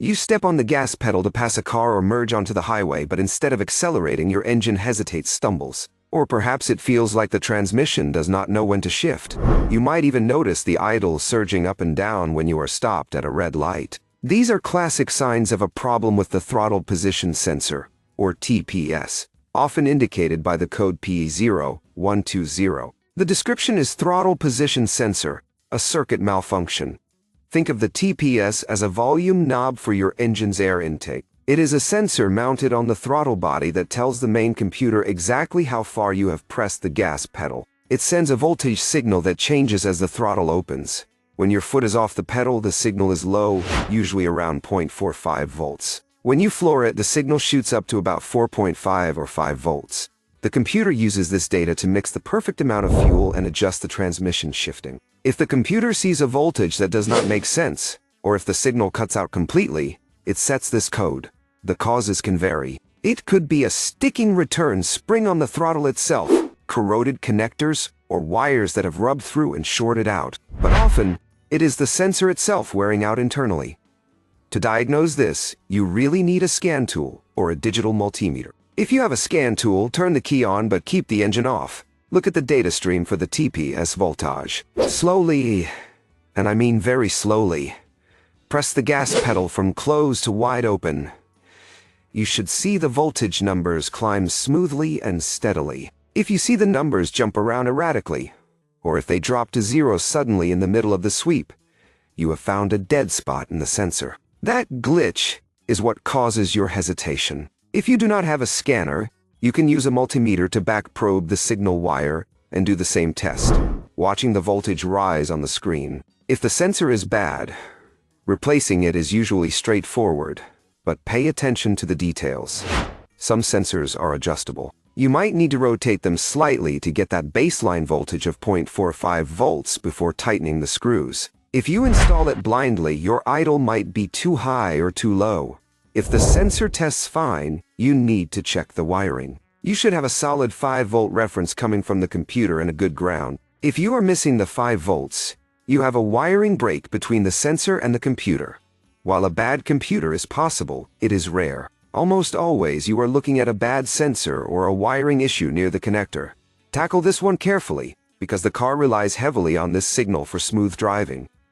You step on the gas pedal to pass a car or merge onto the highway, but instead of accelerating, your engine hesitates, stumbles. Or perhaps it feels like the transmission does not know when to shift. You might even notice the idle surging up and down when you are stopped at a red light. These are classic signs of a problem with the throttle position sensor, or TPS, often indicated by the code P0120. The description is throttle position sensor, a circuit malfunction. Think of the TPS as a volume knob for your engine's air intake. It is a sensor mounted on the throttle body that tells the main computer exactly how far you have pressed the gas pedal. It sends a voltage signal that changes as the throttle opens. When your foot is off the pedal, the signal is low, usually around 0.45 volts. When you floor it, the signal shoots up to about 4.5 or 5 volts. The computer uses this data to mix the perfect amount of fuel and adjust the transmission shifting. If the computer sees a voltage that does not make sense, or if the signal cuts out completely, it sets this code. The causes can vary. It could be a sticking return spring on the throttle itself, corroded connectors, or wires that have rubbed through and shorted out. But often, it is the sensor itself wearing out internally. To diagnose this, you really need a scan tool or a digital multimeter. If you have a scan tool, turn the key on but keep the engine off. Look at the data stream for the TPS voltage. Slowly, and I mean very slowly, press the gas pedal from closed to wide open. You should see the voltage numbers climb smoothly and steadily. If you see the numbers jump around erratically, or if they drop to zero suddenly in the middle of the sweep, you have found a dead spot in the sensor. That glitch is what causes your hesitation. If you do not have a scanner, you can use a multimeter to back probe the signal wire and do the same test, watching the voltage rise on the screen. If the sensor is bad, replacing it is usually straightforward. But pay attention to the details. Some sensors are adjustable. You might need to rotate them slightly to get that baseline voltage of 0.45 volts before tightening the screws. If you install it blindly, your idle might be too high or too low. If the sensor tests fine, you need to check the wiring. You should have a solid 5-volt reference coming from the computer and a good ground. If you are missing the 5 volts, you have a wiring break between the sensor and the computer. While a bad computer is possible, it is rare. Almost always you are looking at a bad sensor or a wiring issue near the connector. Tackle this one carefully, because the car relies heavily on this signal for smooth driving.